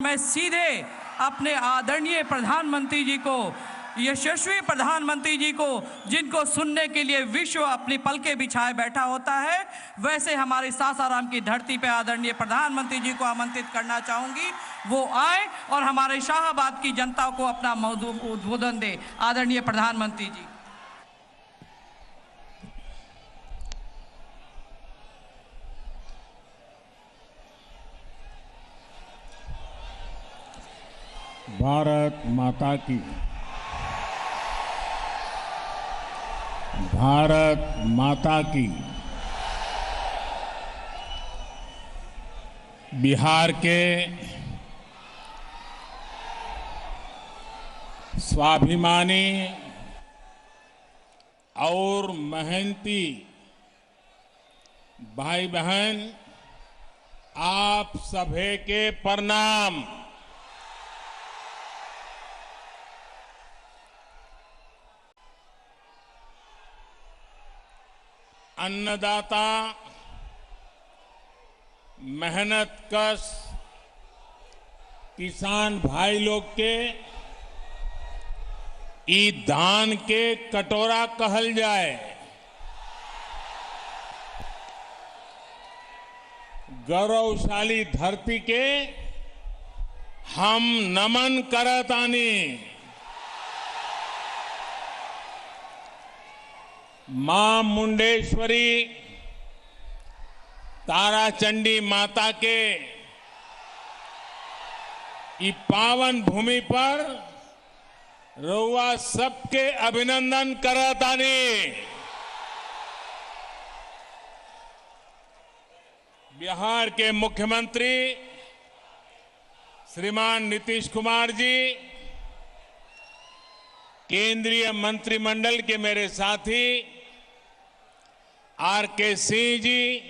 मैं सीधे अपने आदरणीय प्रधानमंत्री जी को, यशस्वी प्रधानमंत्री जी को, जिनको सुनने के लिए विश्व अपनी पलकें बिछाए बैठा होता है, वैसे हमारे सासाराम की धरती पर आदरणीय प्रधानमंत्री जी को आमंत्रित करना चाहूंगी। वो आए और हमारे शाहाबाद की जनता को अपना उद्बोधन दे। आदरणीय प्रधानमंत्री जी। भारत माता की, भारत माता की। बिहार के स्वाभिमानी और मेहनती भाई बहन, आप सभी के प्रणाम। अन्नदाता, मेहनतकश किसान भाई लोग के ई धान के कटोरा कहल जाए, गौरवशाली धरती के हम नमन करतानी। मां मुंडेश्वरी ताराचंडी माता के इस पावन भूमि पर रउआ सबके अभिनंदन करतानी। बिहार के मुख्यमंत्री श्रीमान नीतीश कुमार जी, केंद्रीय मंत्रिमंडल के मेरे साथी आर.के. सिंह जी,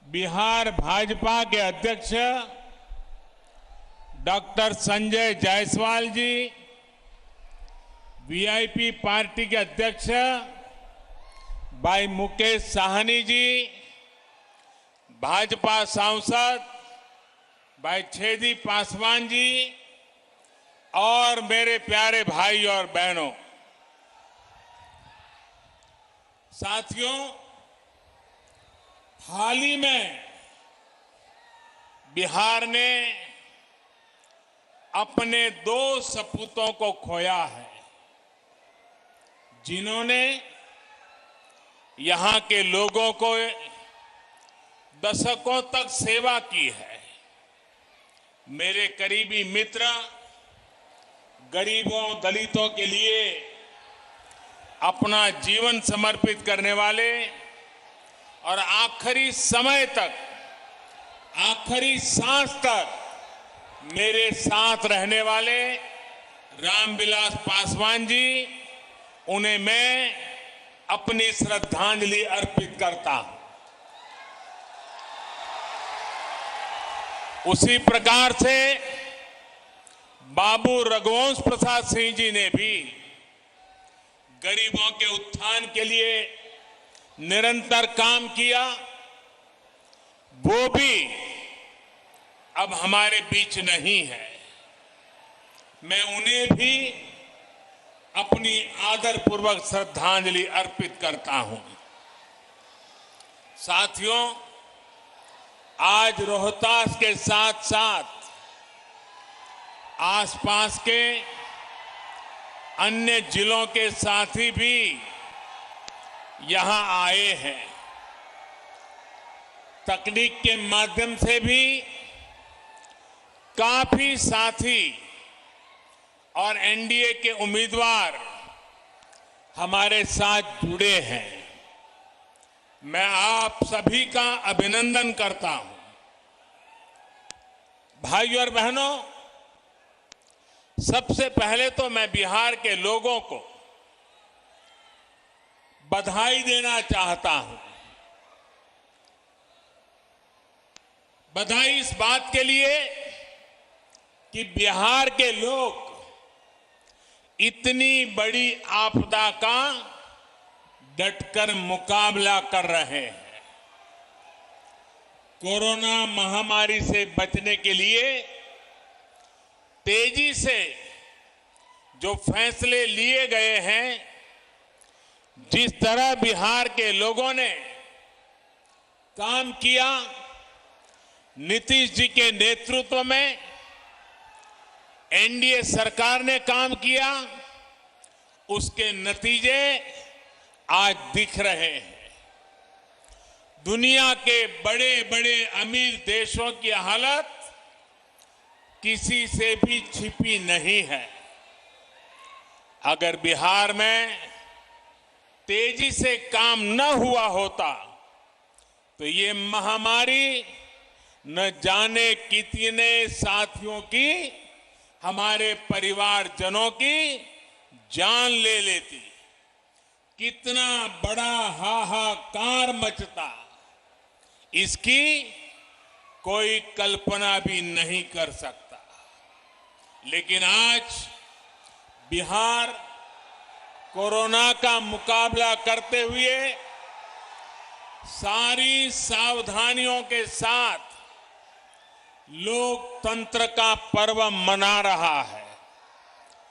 बिहार भाजपा के अध्यक्ष डॉक्टर संजय जायसवाल जी, वीआईपी पार्टी के अध्यक्ष भाई मुकेश साहनी जी, भाजपा सांसद भाई छेदी पासवान जी और मेरे प्यारे भाई और बहनों, साथियों, हाल ही में बिहार ने अपने 2 सपूतों को खोया है, जिन्होंने यहां के लोगों को दशकों तक सेवा की है। मेरे करीबी मित्र, गरीबों दलितों के लिए अपना जीवन समर्पित करने वाले और आखिरी समय तक, आखिरी सांस तक मेरे साथ रहने वाले रामविलास पासवान जी, उन्हें मैं अपनी श्रद्धांजलि अर्पित करता हूं। उसी प्रकार से बाबू रघुवंश प्रसाद सिंह जी ने भी गरीबों के उत्थान के लिए निरंतर काम किया। वो भी अब हमारे बीच नहीं है। मैं उन्हें भी अपनी आदरपूर्वक श्रद्धांजलि अर्पित करता हूं। साथियों, आज रोहतास के साथ साथ आसपास के अन्य जिलों के साथी भी यहां आए हैं। तकनीक के माध्यम से भी काफी साथी और एनडीए के उम्मीदवार हमारे साथ जुड़े हैं। मैं आप सभी का अभिनंदन करता हूं। भाइयों और बहनों, सबसे पहले तो मैं बिहार के लोगों को बधाई देना चाहता हूं। बधाई इस बात के लिए कि बिहार के लोग इतनी बड़ी आपदा का डटकर मुकाबला कर रहे हैं। कोरोना महामारी से बचने के लिए तेजी से जो फैसले लिए गए हैं, जिस तरह बिहार के लोगों ने काम किया, नीतीश जी के नेतृत्व में एनडीए सरकार ने काम किया, उसके नतीजे आज दिख रहे हैं। दुनिया के बड़े बड़े अमीर देशों की हालत किसी से भी छिपी नहीं है। अगर बिहार में तेजी से काम न हुआ होता तो ये महामारी न जाने कितने साथियों की, हमारे परिवारजनों की जान ले लेती। कितना बड़ा हाहाकार मचता, इसकी कोई कल्पना भी नहीं कर सकता। लेकिन आज बिहार कोरोना का मुकाबला करते हुए सारी सावधानियों के साथ लोकतंत्र का पर्व मना रहा है।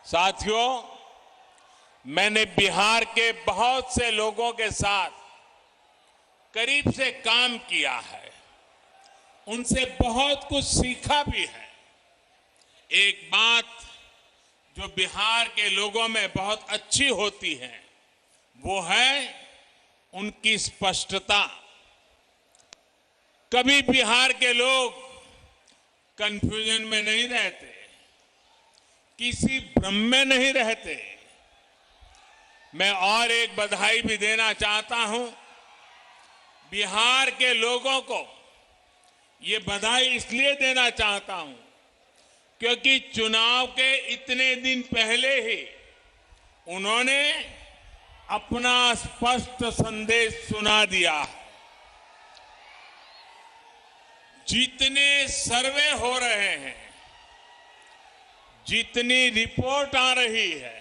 साथियों, मैंने बिहार के बहुत से लोगों के साथ करीब से काम किया है, उनसे बहुत कुछ सीखा भी है। एक बात जो बिहार के लोगों में बहुत अच्छी होती है, वो है उनकी स्पष्टता। कभी बिहार के लोग कंफ्यूजन में नहीं रहते, किसी भ्रम में नहीं रहते। मैं और एक बधाई भी देना चाहता हूं बिहार के लोगों को। ये बधाई इसलिए देना चाहता हूं क्योंकि चुनाव के इतने दिन पहले ही उन्होंने अपना स्पष्ट संदेश सुना दिया। जितने सर्वे हो रहे हैं, जितनी रिपोर्ट आ रही है,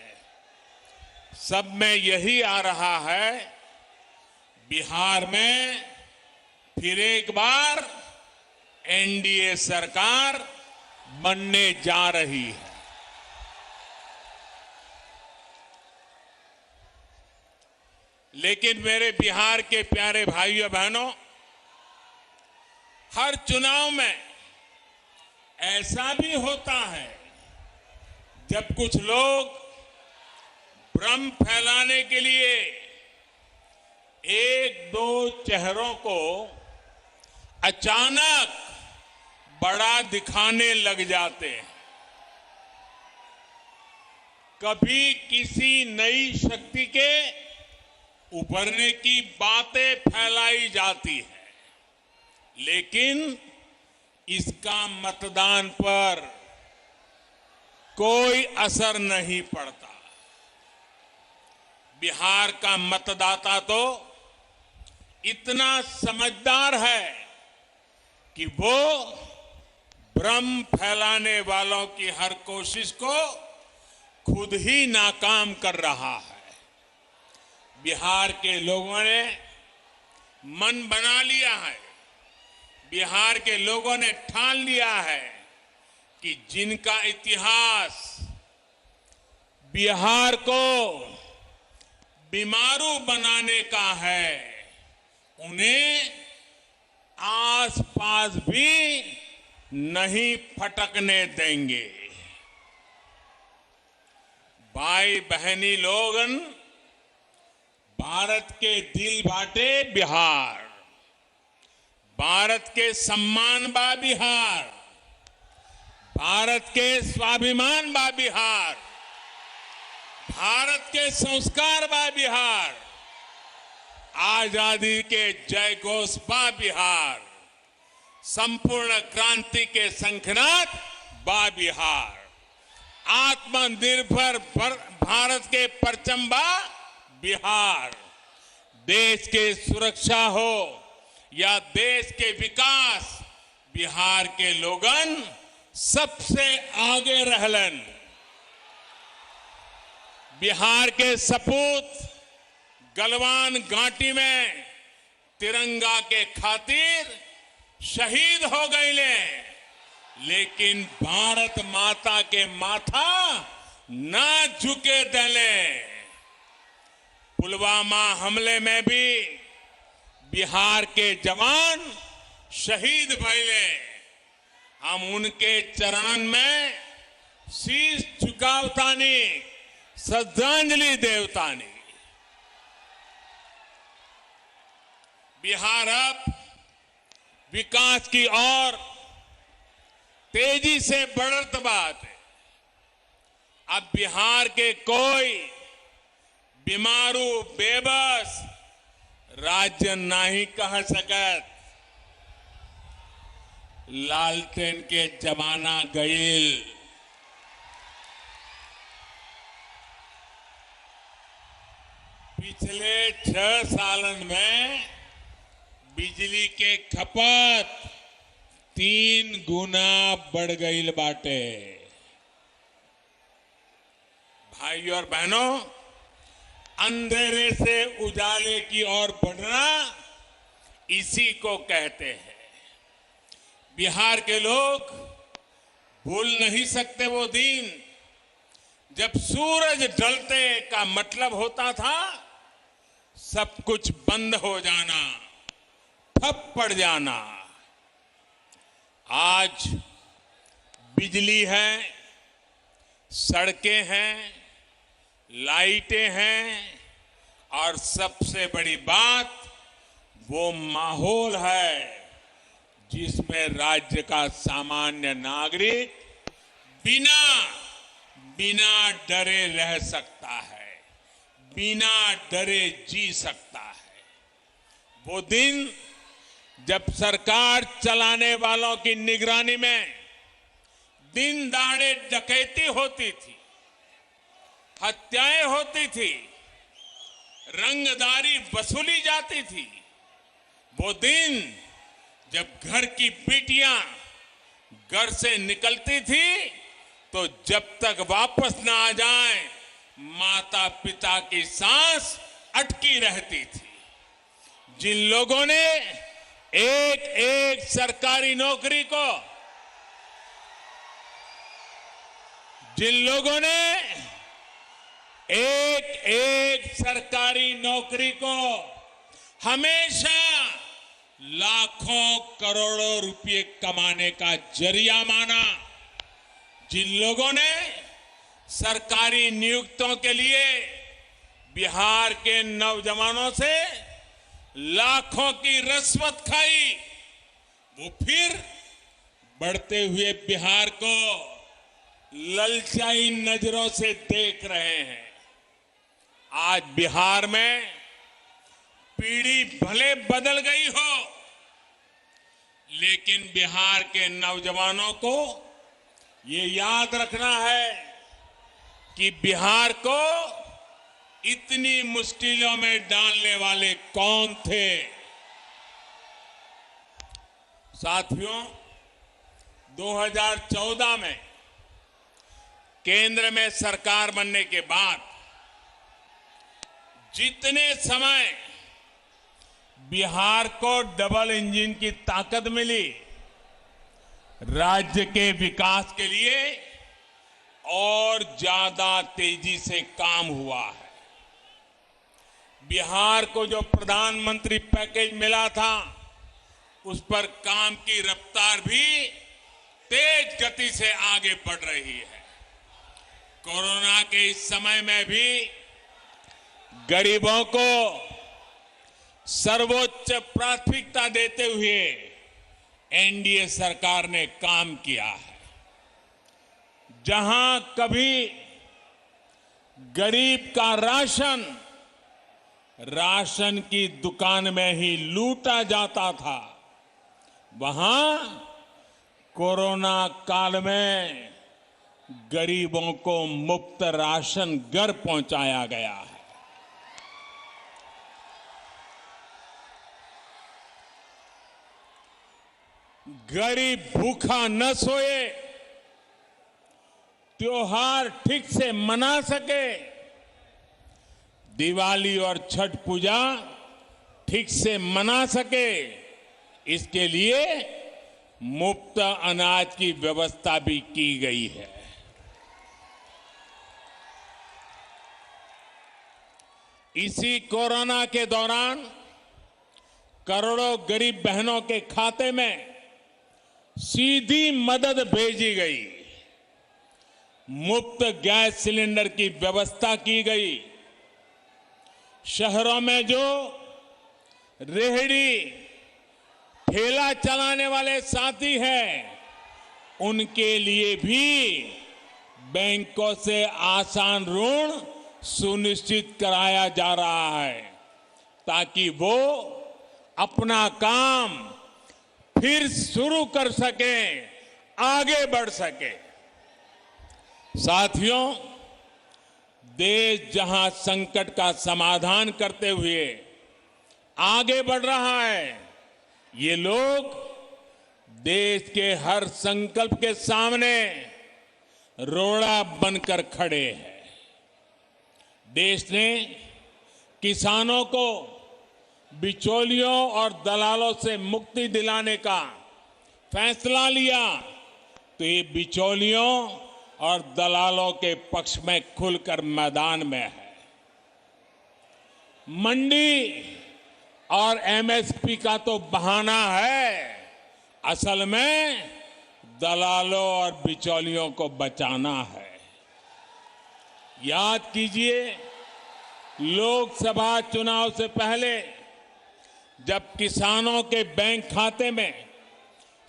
सब में यही आ रहा है, बिहार में फिर एक बार एनडीए सरकार बनने जा रही है। लेकिन मेरे बिहार के प्यारे भाइयों बहनों, हर चुनाव में ऐसा भी होता है जब कुछ लोग भ्रम फैलाने के लिए एक दो चेहरों को अचानक बड़ा दिखाने लग जाते हैं। कभी किसी नई शक्ति के उभरने की बातें फैलाई जाती है, लेकिन इसका मतदान पर कोई असर नहीं पड़ता। बिहार का मतदाता तो इतना समझदार है कि वो भ्रम फैलाने वालों की हर कोशिश को खुद ही नाकाम कर रहा है। बिहार के लोगों ने मन बना लिया है, बिहार के लोगों ने ठान लिया है कि जिनका इतिहास बिहार को बीमारू बनाने का है, उन्हें आसपास भी नहीं फटकने देंगे। भाई बहनी लोगन, भारत के दिल बाटे बिहार, भारत के सम्मान बा बिहार, भारत के स्वाभिमान बा बिहार, भारत के संस्कार बा बिहार, आजादी के जय घोष बा बिहार, संपूर्ण क्रांति के शंखनाद बा बिहार, आत्मनिर्भर भारत के परचम बा बिहार। देश के सुरक्षा हो या देश के विकास, बिहार के लोगन सबसे आगे रहलन। बिहार के सपूत गलवान घाटी में तिरंगा के खातिर शहीद हो गए ले, लेकिन भारत माता के माथा ना झुके दले। पुलवामा हमले में भी बिहार के जवान शहीद भइले। हम उनके चरण में शीश झुकावतानी, श्रद्धांजलि देवतानी। बिहार अब विकास की ओर तेजी से बढ़त बात है। अब बिहार के कोई बीमारू बेबस राज्य नहीं कह सकत। लालटेन के जमाना गईल। पिछले 6 सालन में बिजली के खपत 3 गुना बढ़ गईल बाटे। भाइयों और बहनों, अंधेरे से उजाले की ओर बढ़ना इसी को कहते हैं। बिहार के लोग भूल नहीं सकते वो दिन जब सूरज ढलते का मतलब होता था सब कुछ बंद हो जाना, ठप पड़ जाना। आज बिजली है, सड़कें हैं, लाइटें हैं और सबसे बड़ी बात वो माहौल है जिसमें राज्य का सामान्य नागरिक बिना डरे रह सकता है, बिना डरे जी सकता है। वो दिन जब सरकार चलाने वालों की निगरानी में दिन दहाड़े डकैती होती थी, हत्याएं होती थी, रंगदारी वसूली जाती थी। वो दिन जब घर की बेटियां घर से निकलती थी तो जब तक वापस ना आ जाए माता पिता की सांस अटकी रहती थी। जिन लोगों ने एक एक सरकारी नौकरी को, जिन लोगों ने एक एक सरकारी नौकरी को हमेशा लाखों करोड़ों रुपए कमाने का जरिया माना, जिन लोगों ने सरकारी नियुक्तियों के लिए बिहार के नौजवानों से लाखों की रिश्वत खाई, वो फिर बढ़ते हुए बिहार को ललचाई नजरों से देख रहे हैं। आज बिहार में पीढ़ी भले बदल गई हो, लेकिन बिहार के नौजवानों को ये याद रखना है कि बिहार को इतनी मुश्किलों में डालने वाले कौन थे। साथियों, 2014 में केंद्र में सरकार बनने के बाद जितने समय बिहार को डबल इंजन की ताकत मिली, राज्य के विकास के लिए और ज्यादा तेजी से काम हुआ है। बिहार को जो प्रधानमंत्री पैकेज मिला था उस पर काम की रफ्तार भी तेज गति से आगे बढ़ रही है। कोरोना के इस समय में भी गरीबों को सर्वोच्च प्राथमिकता देते हुए एनडीए सरकार ने काम किया है। जहां कभी गरीब का राशन की दुकान में ही लूटा जाता था, वहां कोरोना काल में गरीबों को मुफ्त राशन घर पहुंचाया गया है। गरीब भूखा न सोए, त्योहार ठीक से मना सके, दिवाली और छठ पूजा ठीक से मना सके, इसके लिए मुफ्त अनाज की व्यवस्था भी की गई है। इसी कोरोना के दौरान करोड़ों गरीब बहनों के खाते में सीधी मदद भेजी गई। मुफ्त गैस सिलेंडर की व्यवस्था की गई। शहरों में जो रेहड़ी ठेला चलाने वाले साथी हैं, उनके लिए भी बैंकों से आसान ऋण सुनिश्चित कराया जा रहा है, ताकि वो अपना काम फिर शुरू कर सकें, आगे बढ़ सके। साथियों, देश जहां संकट का समाधान करते हुए आगे बढ़ रहा है, ये लोग देश के हर संकल्प के सामने रोड़ा बनकर खड़े हैं। देश ने किसानों को बिचौलियों और दलालों से मुक्ति दिलाने का फैसला लिया, तो ये बिचौलियों और दलालों के पक्ष में खुलकर मैदान में है। मंडी और एमएसपी का तो बहाना है, असल में दलालों और बिचौलियों को बचाना है। याद कीजिए, लोकसभा चुनाव से पहले जब किसानों के बैंक खाते में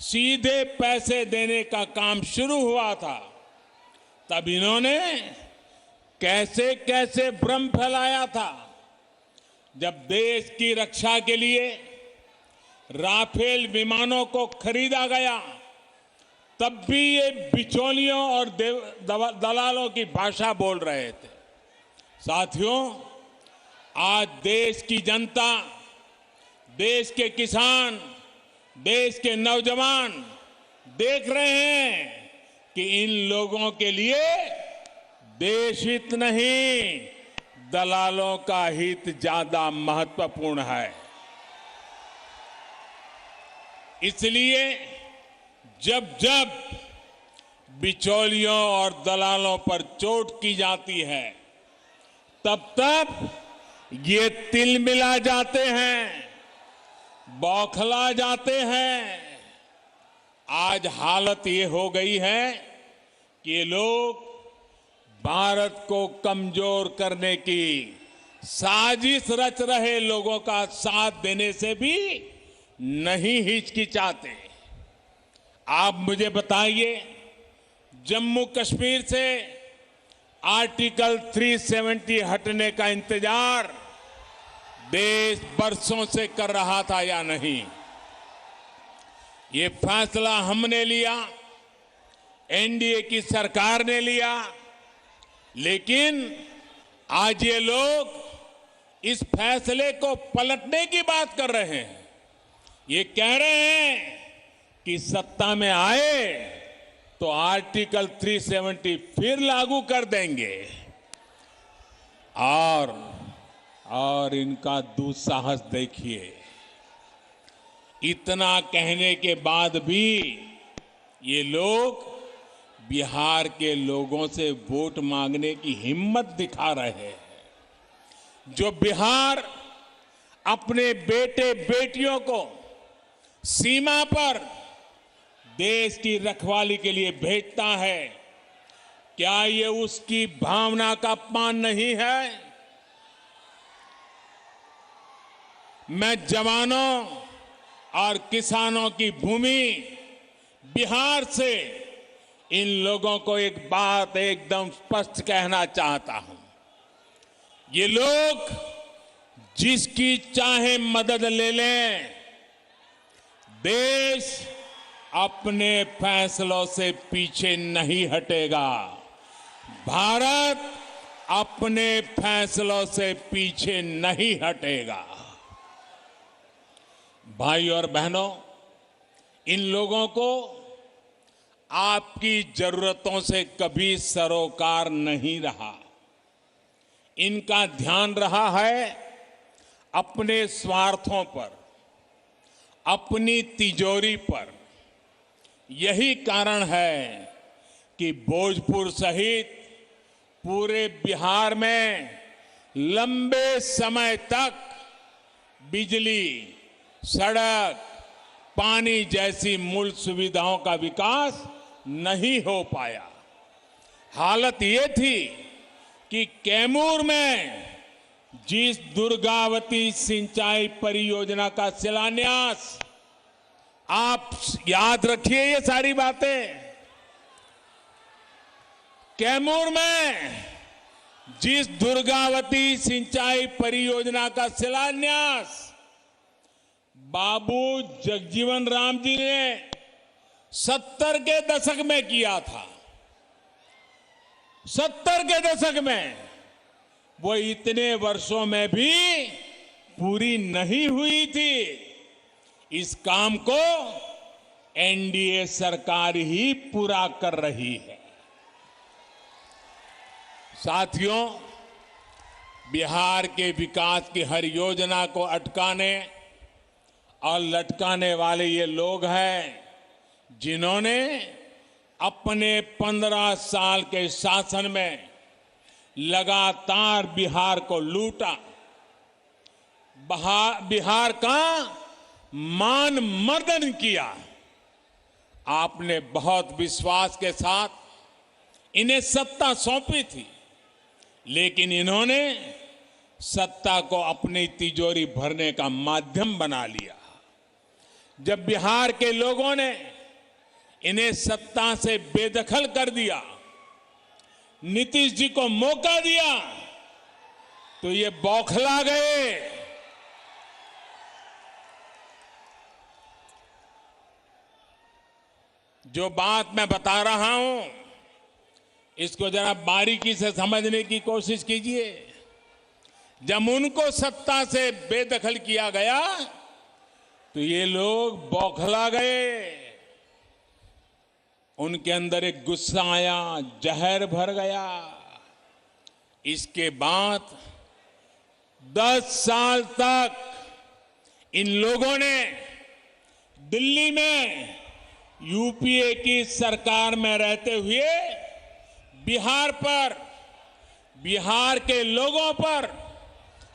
सीधे पैसे देने का काम शुरू हुआ था, तब इन्होंने कैसे कैसे भ्रम फैलाया था। जब देश की रक्षा के लिए राफेल विमानों को खरीदा गया, तब भी ये बिचौलियों और दलालों की भाषा बोल रहे थे। साथियों, आज देश की जनता, देश के किसान, देश के नौजवान देख रहे हैं कि इन लोगों के लिए देश हित नहीं, दलालों का हित ज्यादा महत्वपूर्ण है। इसलिए जब जब बिचौलियों और दलालों पर चोट की जाती है, तब तब ये तिलमिला जाते हैं, बौखला जाते हैं। आज हालत ये हो गई है कि ये लोग भारत को कमजोर करने की साजिश रच रहे लोगों का साथ देने से भी नहीं हिचकिचाते। आप मुझे बताइए, जम्मू कश्मीर से आर्टिकल 370 हटने का इंतजार देश बरसों से कर रहा था या नहीं? ये फैसला हमने लिया, एनडीए की सरकार ने लिया, लेकिन आज ये लोग इस फैसले को पलटने की बात कर रहे हैं। ये कह रहे हैं कि सत्ता में आए तो आर्टिकल 370 फिर लागू कर देंगे। और इनका दुस्साहस देखिए, इतना कहने के बाद भी ये लोग बिहार के लोगों से वोट मांगने की हिम्मत दिखा रहे हैं। जो बिहार अपने बेटे बेटियों को सीमा पर देश की रखवाली के लिए भेजता है, क्या ये उसकी भावना का अपमान नहीं है? मैं जवानों और किसानों की भूमि बिहार से इन लोगों को एक बात एकदम स्पष्ट कहना चाहता हूं। ये लोग जिसकी चाहे मदद ले लें, देश अपने फैसलों से पीछे नहीं हटेगा। भारत अपने फैसलों से पीछे नहीं हटेगा। भाई और बहनों, इन लोगों को आपकी जरूरतों से कभी सरोकार नहीं रहा। इनका ध्यान रहा है अपने स्वार्थों पर अपनी तिजोरी पर। यही कारण है कि भोजपुर सहित पूरे बिहार में लंबे समय तक बिजली, सड़क, पानी जैसी मूल सुविधाओं का विकास नहीं हो पाया। हालत ये थी कि कैमूर में जिस दुर्गावती सिंचाई परियोजना का शिलान्यास, आप याद रखिए ये सारी बातें, कैमूर में जिस दुर्गावती सिंचाई परियोजना का शिलान्यास बाबू जगजीवन राम जी ने 70 के दशक में किया था, 70 के दशक में, वो इतने वर्षों में भी पूरी नहीं हुई थी। इस काम को एनडीए सरकार ही पूरा कर रही है। साथियों, बिहार के विकास की हर योजना को अटकाने और लटकाने वाले ये लोग हैं जिन्होंने अपने 15 साल के शासन में लगातार बिहार को लूटा, बिहार का मान मर्दन किया। आपने बहुत विश्वास के साथ इन्हें सत्ता सौंपी थी, लेकिन इन्होंने सत्ता को अपनी तिजोरी भरने का माध्यम बना लिया। जब बिहार के लोगों ने इन्हें सत्ता से बेदखल कर दिया, नीतीश जी को मौका दिया, तो ये बौखला गए। जो बात मैं बता रहा हूं, इसको जरा बारीकी से समझने की कोशिश कीजिए। जब उनको सत्ता से बेदखल किया गया, तो ये लोग बौखला गए। उनके अंदर एक गुस्सा आया, जहर भर गया। इसके बाद 10 साल तक इन लोगों ने दिल्ली में यूपीए की सरकार में रहते हुए बिहार पर, बिहार के लोगों पर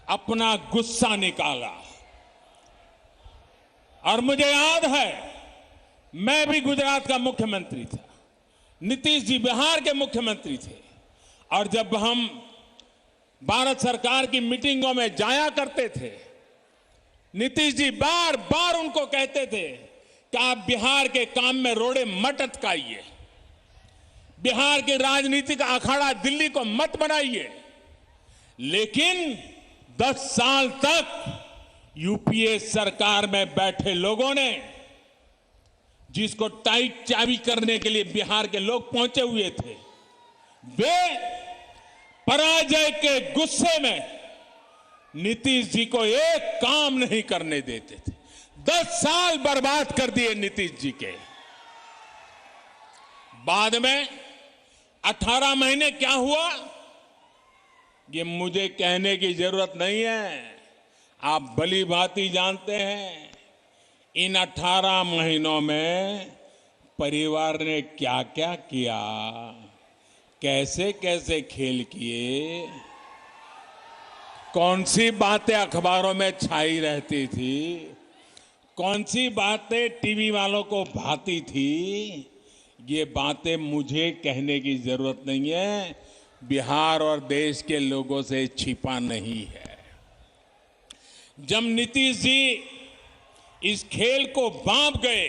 अपना गुस्सा निकाला। और मुझे याद है, मैं भी गुजरात का मुख्यमंत्री था, नीतीश जी बिहार के मुख्यमंत्री थे, और जब हम भारत सरकार की मीटिंगों में जाया करते थे, नीतीश जी बार बार उनको कहते थे कि आप बिहार के काम में रोड़े मत अटकाइए, बिहार की राजनीति का अखाड़ा दिल्ली को मत बनाइए। लेकिन 10 साल तक यूपीए सरकार में बैठे लोगों ने, जिसको टाइट चाबी करने के लिए बिहार के लोग पहुंचे हुए थे, वे पराजय के गुस्से में नीतीश जी को एक काम नहीं करने देते थे। 10 साल बर्बाद कर दिए नीतीश जी के। बाद में 18 महीने क्या हुआ, ये मुझे कहने की जरूरत नहीं है, आप भली भांति जानते हैं। इन 18 महीनों में परिवार ने क्या क्या किया, कैसे कैसे खेल किए, कौन सी बातें अखबारों में छाई रहती थी, कौन सी बातें टीवी वालों को भाती थी, ये बातें मुझे कहने की जरूरत नहीं है, बिहार और देश के लोगों से छिपा नहीं है। जब नीतीश जी इस खेल को भांप गए,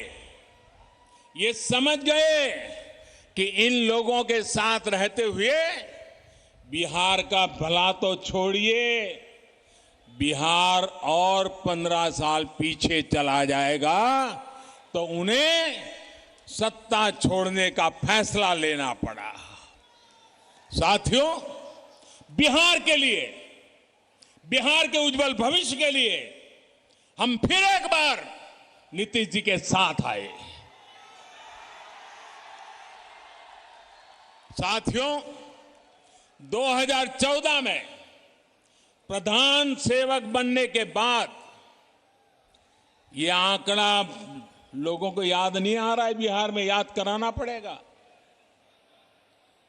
ये समझ गए कि इन लोगों के साथ रहते हुए बिहार का भला तो छोड़िए, बिहार और 15 साल पीछे चला जाएगा, तो उन्हें सत्ता छोड़ने का फैसला लेना पड़ा। साथियों, बिहार के लिए, बिहार के उज्जवल भविष्य के लिए हम फिर एक बार नीतीश जी के साथ आए। साथियों, 2014 में प्रधान सेवक बनने के बाद ये आंकड़ा लोगों को याद नहीं आ रहा है, बिहार में याद कराना पड़ेगा।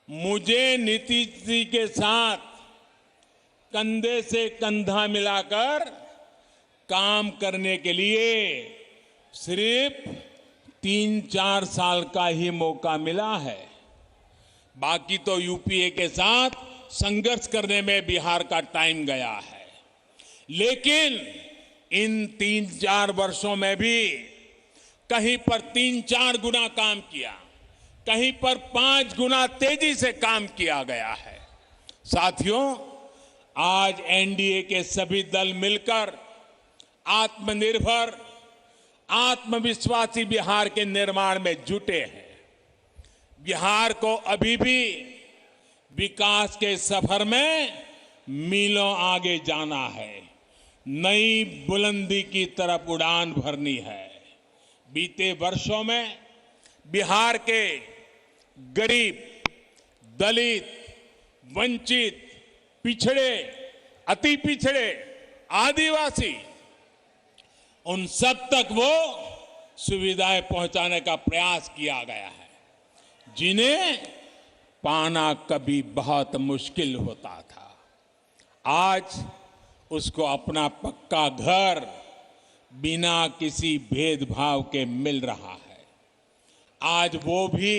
मुझे नीतीश जी के साथ कंधे से कंधा मिलाकर काम करने के लिए सिर्फ 3-4 साल का ही मौका मिला है। बाकी तो यूपीए के साथ संघर्ष करने में बिहार का टाइम गया है। लेकिन इन 3-4 वर्षों में भी कहीं पर 3-4 गुना काम किया, कहीं पर 5 गुना तेजी से काम किया गया है। साथियों, आज एनडीए के सभी दल मिलकर आत्मनिर्भर, आत्मविश्वासी बिहार के निर्माण में जुटे हैं। बिहार को अभी भी विकास के सफर में मीलों आगे जाना है, नई बुलंदी की तरफ उड़ान भरनी है। बीते वर्षों में बिहार के गरीब, दलित, वंचित, पिछड़े, अति पिछड़े, आदिवासी, उन सब तक वो सुविधाएं पहुंचाने का प्रयास किया गया है, जिन्हें पाना कभी बहुत मुश्किल होता था। आज उसको अपना पक्का घर बिना किसी भेदभाव के मिल रहा है। आज वो भी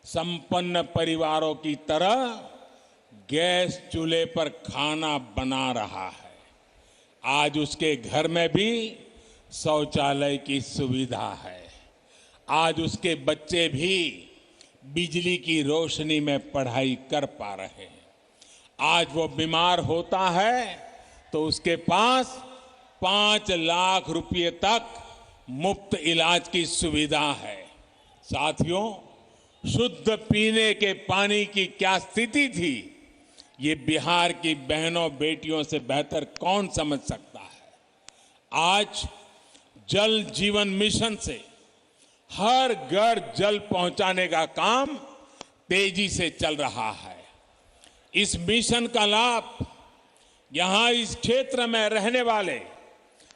संपन्न परिवारों की तरह गैस चूल्हे पर खाना बना रहा है। आज उसके घर में भी शौचालय की सुविधा है। आज उसके बच्चे भी बिजली की रोशनी में पढ़ाई कर पा रहे हैं। आज वो बीमार होता है तो उसके पास 5 लाख रुपए तक मुफ्त इलाज की सुविधा है। साथियों, शुद्ध पीने के पानी की क्या स्थिति थी, ये बिहार की बहनों बेटियों से बेहतर कौन समझ सकता है। आज जल जीवन मिशन से हर घर जल पहुंचाने का काम तेजी से चल रहा है। इस मिशन का लाभ यहां इस क्षेत्र में रहने वाले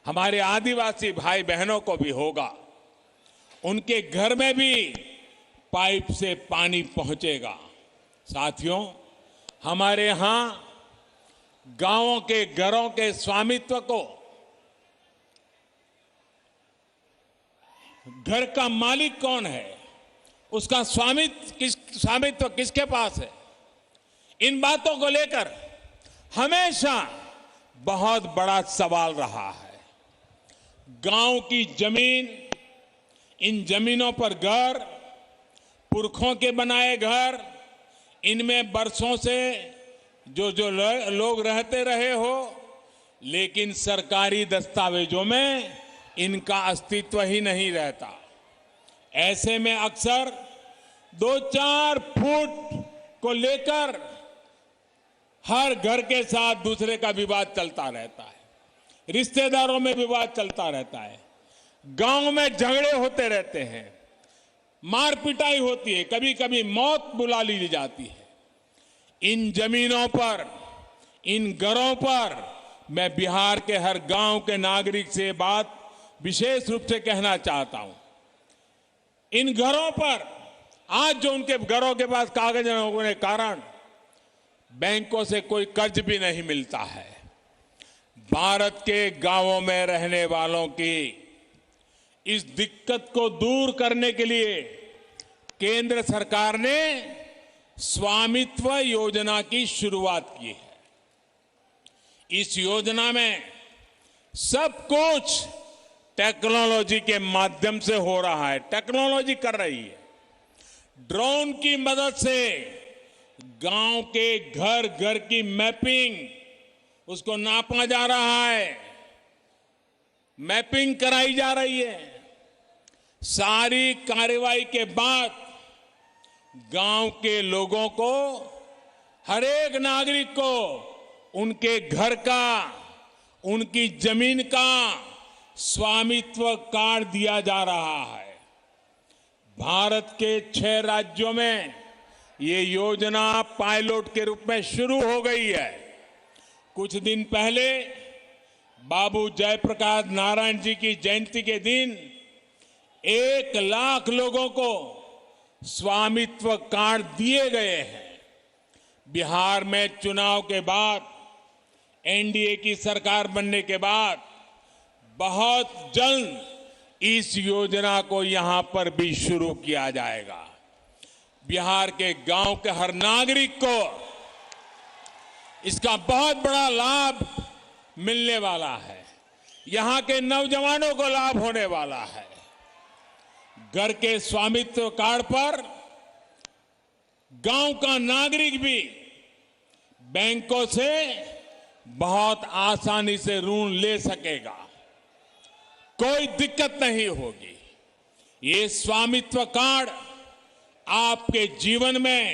हमारे आदिवासी भाई बहनों को भी होगा। उनके घर में भी पाइप से पानी पहुंचेगा। साथियों, हमारे यहां गांवों के घरों के स्वामित्व को, घर का मालिक कौन है, उसका स्वामित्व किसके पास है, इन बातों को लेकर हमेशा बहुत बड़ा सवाल रहा है। गांव की जमीन, इन जमीनों पर घर, पुरखों के बनाए घर, इनमें बरसों से जो लोग रहते रहे हो, लेकिन सरकारी दस्तावेजों में इनका अस्तित्व ही नहीं रहता। ऐसे में अक्सर 2-4 फुट को लेकर हर घर के साथ दूसरे का विवाद चलता रहता है, रिश्तेदारों में विवाद चलता रहता है, गांव में झगड़े होते रहते हैं, मार पिटाई होती है, कभी कभी मौत बुला ली जाती है। इन जमीनों पर, इन घरों पर मैं बिहार के हर गांव के नागरिक से बात विशेष रूप से कहना चाहता हूं। इन घरों पर आज जो उनके घरों के पास कागज न होने के कारण बैंकों से कोई कर्ज भी नहीं मिलता है। भारत के गांवों में रहने वालों की इस दिक्कत को दूर करने के लिए केंद्र सरकार ने स्वामित्व योजना की शुरुआत की है। इस योजना में सब कुछ टेक्नोलॉजी के माध्यम से हो रहा है। टेक्नोलॉजी कर रही है। ड्रोन की मदद से गांव के घर घर की मैपिंग, उसको नापा जा रहा है, मैपिंग कराई जा रही है। सारी कार्रवाई के बाद गांव के लोगों को, हर एक नागरिक को उनके घर का, उनकी जमीन का स्वामित्व कार्ड दिया जा रहा है। भारत के 6 राज्यों में ये योजना पायलट के रूप में शुरू हो गई है। कुछ दिन पहले बाबू जयप्रकाश नारायण जी की जयंती के दिन 1 लाख लोगों को स्वामित्व कार्ड दिए गए हैं। बिहार में चुनाव के बाद, एनडीए की सरकार बनने के बाद बहुत जल्द इस योजना को यहां पर भी शुरू किया जाएगा। बिहार के गांव के हर नागरिक को इसका बहुत बड़ा लाभ मिलने वाला है। यहां के नौजवानों को लाभ होने वाला है। घर के स्वामित्व कार्ड पर गांव का नागरिक भी बैंकों से बहुत आसानी से ऋण ले सकेगा, कोई दिक्कत नहीं होगी। ये स्वामित्व कार्ड आपके जीवन में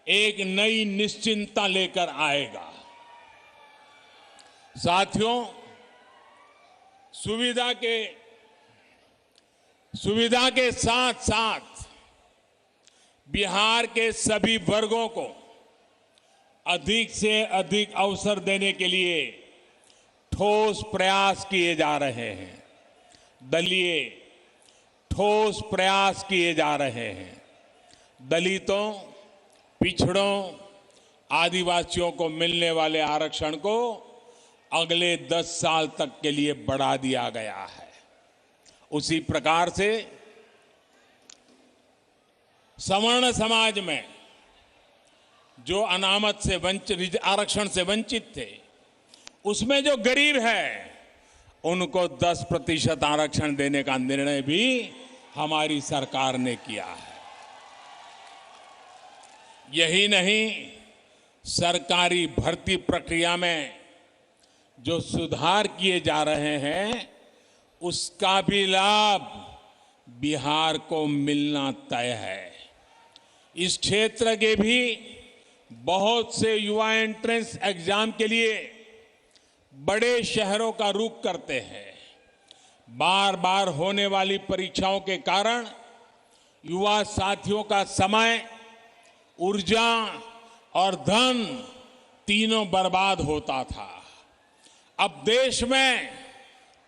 एक नई निश्चिंतता लेकर आएगा। साथियों, सुविधा के साथ साथ बिहार के सभी वर्गों को अधिक से अधिक अवसर देने के लिए ठोस प्रयास किए जा रहे हैं। ठोस प्रयास किए जा रहे हैं। दलितों, पिछड़ों, आदिवासियों को मिलने वाले आरक्षण को अगले 10 साल तक के लिए बढ़ा दिया गया है। उसी प्रकार से सवर्ण समाज में जो अनामत से वंचित, आरक्षण से वंचित थे, उसमें जो गरीब है उनको 10% आरक्षण देने का निर्णय भी हमारी सरकार ने किया है। यही नहीं, सरकारी भर्ती प्रक्रिया में जो सुधार किए जा रहे हैं उसका भी लाभ बिहार को मिलना तय है। इस क्षेत्र के भी बहुत से युवा एंट्रेंस एग्जाम के लिए बड़े शहरों का रुख करते हैं। बार बार होने वाली परीक्षाओं के कारण युवा साथियों का समय, ऊर्जा और धन तीनों बर्बाद होता था। अब देश में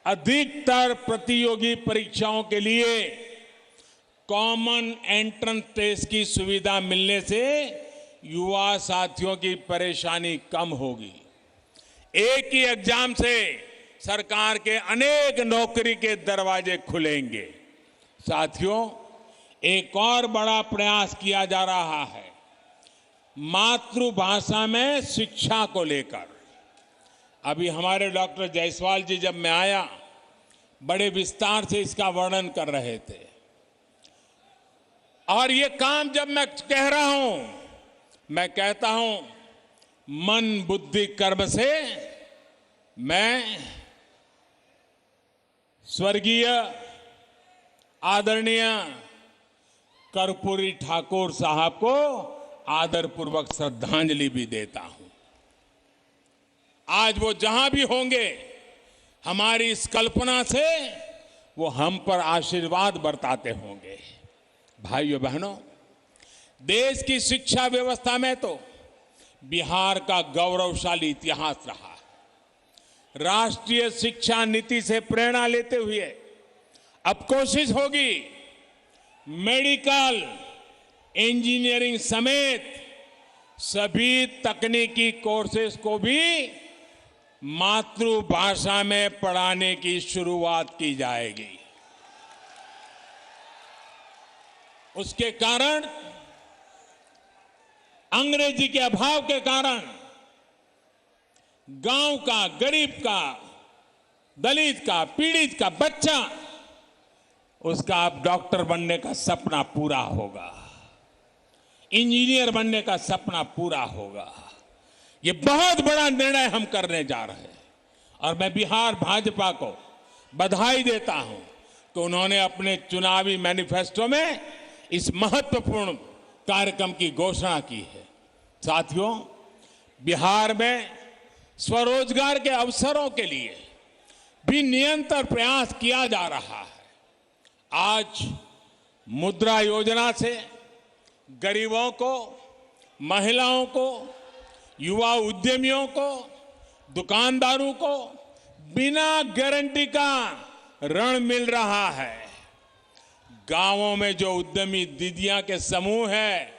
अधिकतर प्रतियोगी परीक्षाओं के लिए कॉमन एंट्रेंस टेस्ट की सुविधा मिलने से युवा साथियों की परेशानी कम होगी। एक ही एग्जाम से सरकार के अनेक नौकरी के दरवाजे खुलेंगे। साथियों, एक और बड़ा प्रयास किया जा रहा है मातृभाषा में शिक्षा को लेकर। अभी हमारे डॉक्टर जायसवाल जी जब मैं आया, बड़े विस्तार से इसका वर्णन कर रहे थे। और ये काम जब मैं कह रहा हूं, मैं कहता हूं मन बुद्धि कर्म से मैं स्वर्गीय आदरणीय कर्पूरी ठाकुर साहब को आदरपूर्वक श्रद्धांजलि भी देता हूं। आज वो जहां भी होंगे, हमारी इस कल्पना से वो हम पर आशीर्वाद बरताते होंगे। भाइयों बहनों, देश की शिक्षा व्यवस्था में तो बिहार का गौरवशाली इतिहास रहा। राष्ट्रीय शिक्षा नीति से प्रेरणा लेते हुए अब कोशिश होगी मेडिकल, इंजीनियरिंग समेत सभी तकनीकी कोर्सेज को भी मातृभाषा में पढ़ाने की शुरुआत की जाएगी। उसके कारण, अंग्रेजी के अभाव के कारण गांव का, गरीब का, दलित का, पीड़ित का बच्चा, उसका अब डॉक्टर बनने का सपना पूरा होगा, इंजीनियर बनने का सपना पूरा होगा। ये बहुत बड़ा निर्णय हम करने जा रहे हैं और मैं बिहार भाजपा को बधाई देता हूं कि उन्होंने अपने चुनावी मैनिफेस्टो में इस महत्वपूर्ण कार्यक्रम की घोषणा की है। साथियों, बिहार में स्वरोजगार के अवसरों के लिए भी निरंतर प्रयास किया जा रहा है। आज मुद्रा योजना से गरीबों को, महिलाओं को, युवा उद्यमियों को, दुकानदारों को बिना गारंटी का ऋण मिल रहा है। गांवों में जो उद्यमी दीदियां के समूह है,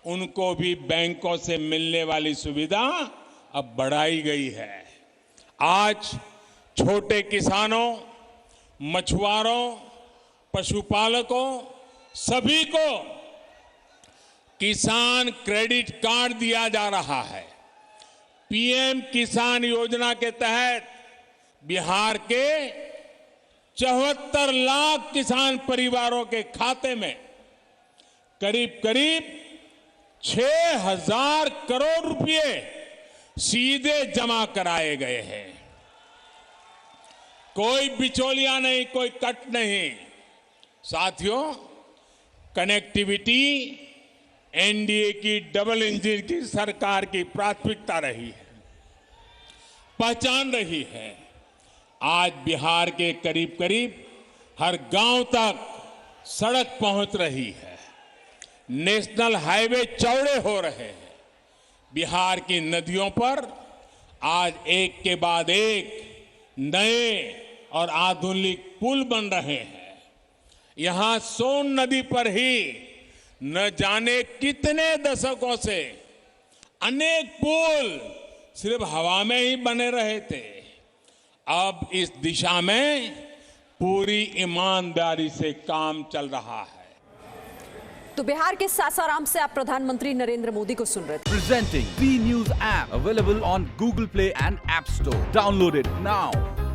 उनको भी बैंकों से मिलने वाली सुविधा अब बढ़ाई गई है। आज छोटे किसानों, मछुआरों, पशुपालकों सभी को किसान क्रेडिट कार्ड दिया जा रहा है। पीएम किसान योजना के तहत बिहार के 74 लाख किसान परिवारों के खाते में करीब करीब 6,000 करोड़ रुपए सीधे जमा कराए गए हैं। कोई बिचौलिया नहीं, कोई कट नहीं। साथियों, कनेक्टिविटी एनडीए की डबल इंजन की सरकार की प्राथमिकता रही है, पहचान रही है। आज बिहार के करीब करीब हर गांव तक सड़क पहुंच रही है। नेशनल हाईवे चौड़े हो रहे हैं। बिहार की नदियों पर आज एक के बाद एक नए और आधुनिक पुल बन रहे हैं। यहां सोन नदी पर ही न जाने कितने दशकों से अनेक पुल सिर्फ हवा में ही बने रहे थे। अब इस दिशा में पूरी ईमानदारी से काम चल रहा है। तो बिहार के सासाराम से आप प्रधानमंत्री नरेंद्र मोदी को सुन रहे थे। Presenting V News app available on Google Play and App Store. Download it now.